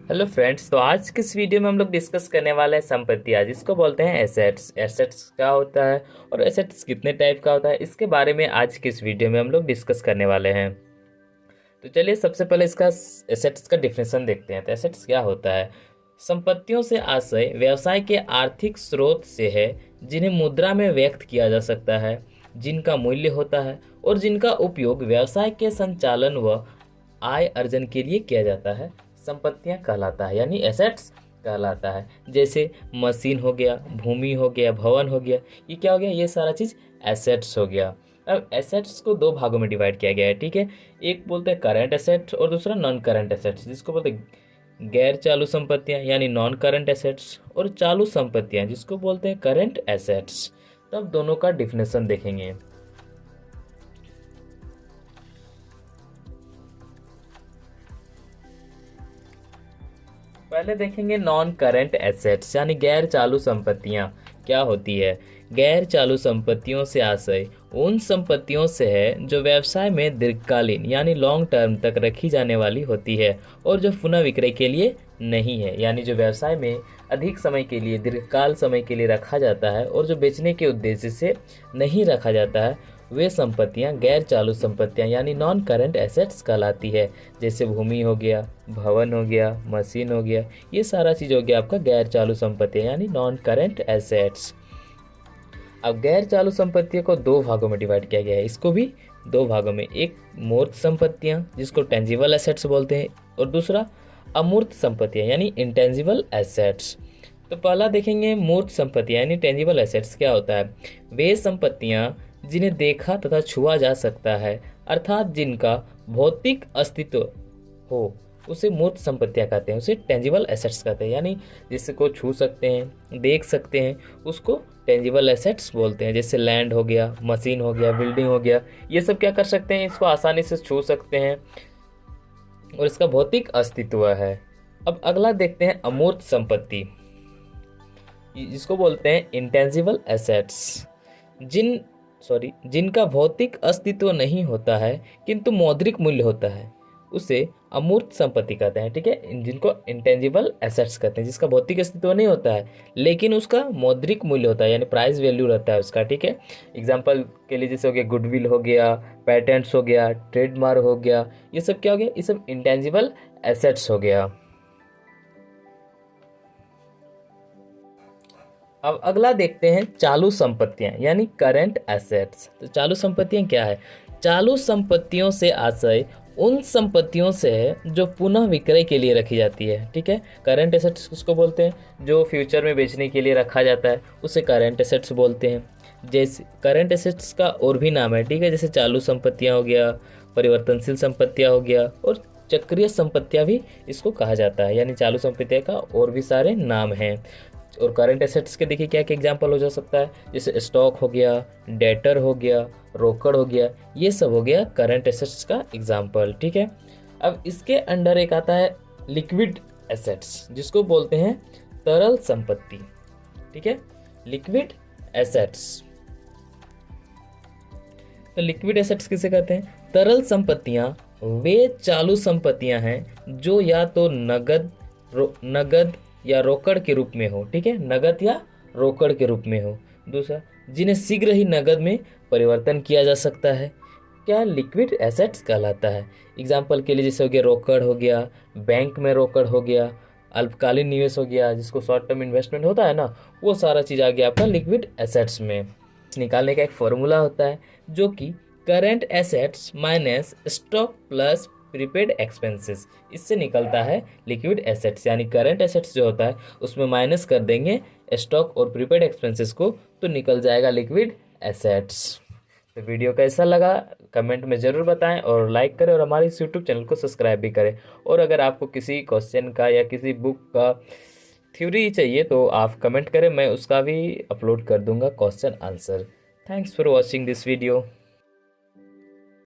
Hello friends, तो आज के इस वीडियो में हम लोग डिस्कस करने वाले हैं संपत्तियां, जिसको बोलते हैं एसेट्स। एसेट्स क्या होता है और एसेट्स कितने टाइप का होता है, इसके बारे में आज के इस वीडियो में हम लोग डिस्कस करने वाले हैं। तो चलिए सबसे पहले इसका एसेट्स का डिफिनेशन देखते हैं। तो एसेट्स क्या होता है? संपत्तियों से आशय व्यवसाय के आर्थिक स्रोत से है, जिन्हें मुद्रा में व्यक्त किया जा सकता है, जिनका मूल्य होता है और जिनका उपयोग व्यवसाय के संचालन व आय अर्जन के लिए किया जाता है, संपत्तियां कहलाता है, यानी एसेट्स कहलाता है। जैसे मशीन हो गया, भूमि हो गया, भवन हो गया, ये क्या हो गया? ये सारा चीज एसेट्स हो गया। अब एसेट्स को दो भागों में डिवाइड किया गया है, ठीक है। एक बोलते हैं करंट एसेट्स और दूसरा नॉन करंट एसेट्स, जिसको बोलते हैं गैर चालू संपत्तियां यानी नॉन करंट एसेट्स, और चालू संपत्तियां जिसको बोलते हैं करंट एसेट्स। तो अब दोनों का डिफिनेशन देखेंगे। पहले देखेंगे नॉन करंट एसेट्स यानी गैर चालू संपत्तियां क्या होती है। गैर चालू संपत्तियों से आशय उन संपत्तियों से है जो व्यवसाय में दीर्घकालीन यानी लॉन्ग टर्म तक रखी जाने वाली होती है और जो पुनः विक्रय के लिए नहीं है, यानी जो व्यवसाय में अधिक समय के लिए, दीर्घकाल समय के लिए रखा जाता है और जो बेचने के उद्देश्य से नहीं रखा जाता है, वे संपत्तियां गैर चालू संपत्तियां यानी नॉन करंट एसेट्स कहलाती है। जैसे भूमि हो गया, भवन हो गया, मशीन हो गया, ये सारा चीज हो गया आपका गैर चालू संपत्तियां यानी नॉन करंट एसेट्स। अब गैर चालू संपत्तियों को दो भागों में डिवाइड किया गया है, इसको भी दो भागों में। एक मूर्त संपत्तियां जिसको टेंजिबल एसेट्स बोलते हैं, और दूसरा अमूर्त संपत्तियां यानी इंटेंजिबल एसेट्स। तो पहला देखेंगे मूर्त संपत्तियां यानी टेंजिबल एसेट्स क्या होता है। वे संपत्तियां जिन्हें देखा तथा छुआ जा सकता है, अर्थात जिनका भौतिक अस्तित्व हो, उसे मूर्त संपत्तियां कहते हैं, उसे टेंजिबल एसेट्स कहते हैं। यानी जिसको छू सकते हैं, देख सकते हैं, उसको टेंजिबल एसेट्स बोलते हैं। जैसे लैंड हो गया, मशीन हो गया, बिल्डिंग हो गया, ये सब क्या कर सकते हैं? इसको आसानी से छू सकते हैं और इसका भौतिक अस्तित्व है। अब अगला देखते हैं अमूर्त संपत्ति, जिसको बोलते हैं इंटेंजिबल एसेट्स। जिनका भौतिक अस्तित्व नहीं होता है किंतु मौद्रिक मूल्य होता है, उसे अमूर्त संपत्ति कहते हैं, ठीक है। जिनको इंटेंजिबल एसेट्स कहते हैं, जिसका भौतिक अस्तित्व नहीं होता है लेकिन उसका मौद्रिक मूल्य होता है, यानी प्राइस वैल्यू रहता है उसका, ठीक है। एग्जांपल के लिए जैसे हो गया गुडविल हो गया, पैटेंट्स हो गया, ट्रेडमार्क हो गया, ये सब क्या हो गया? ये सब इंटेंजिबल एसेट्स हो गया। अब अगला देखते हैं चालू संपत्तियां यानी करंट एसेट्स। तो चालू संपत्तियां क्या है? चालू संपत्तियों से आशय उन संपत्तियों से है जो पुनः विक्रय के लिए रखी जाती है, ठीक है। करंट एसेट्स उसको बोलते हैं जो फ्यूचर में बेचने के लिए रखा जाता है, उसे करंट एसेट्स बोलते हैं। जैसे करंट एसेट्स का और भी नाम है, ठीक है, जैसे चालू संपत्तियां हो गया, परिवर्तनशील संपत्तियां हो गया, और चक्रीय संपत्तियां भी इसको कहा जाता है। यानी चालू संपत्तियां का और भी सारे नाम हैं। और करंट एसेट्स के देखिए क्या क्या एग्जांपल हो जा सकता है, जैसे स्टॉक हो गया, डेटर हो गया, रोकड़ हो गया, ये सब हो गया करंट एसेट्स का एग्जांपल, ठीक है। अब इसके अंडर एक आता है लिक्विड एसेट्स, जिसको बोलते हैं तरल संपत्ति, ठीक है, लिक्विड एसेट्स। तो लिक्विड एसेट्स किसे कहते हैं? तरल संपत्तियां वे चालू संपत्तियां हैं जो या तो नगद या रोकड़ के रूप में हो, ठीक है, नगद या रोकड़ के रूप में हो। दूसरा, जिन्हें शीघ्र ही नगद में परिवर्तन किया जा सकता है, क्या लिक्विड एसेट्स कहलाता है। एग्जाम्पल के लिए जैसे हो गया रोकड़ हो गया, बैंक में रोकड़ हो गया, अल्पकालीन निवेश हो गया, जिसको शॉर्ट टर्म इन्वेस्टमेंट होता है ना, वो सारा चीज़ आ गया आपका लिक्विड एसेट्स में। निकालने का एक फॉर्मूला होता है जो कि current assets minus stock plus prepaid expenses, इससे निकलता है लिक्विड एसेट्स। यानी करंट एसेट्स जो होता है उसमें माइनस कर देंगे स्टॉक और प्रीपेड एक्सपेंसेस को, तो निकल जाएगा लिक्विड एसेट्स। तो वीडियो कैसा लगा कमेंट में ज़रूर बताएं और लाइक करें और हमारे इस यूट्यूब चैनल को सब्सक्राइब भी करें। और अगर आपको किसी क्वेश्चन का या किसी बुक का थ्योरी चाहिए तो आप कमेंट करें, मैं उसका भी अपलोड कर दूंगा question answer. Thanks for watching this video.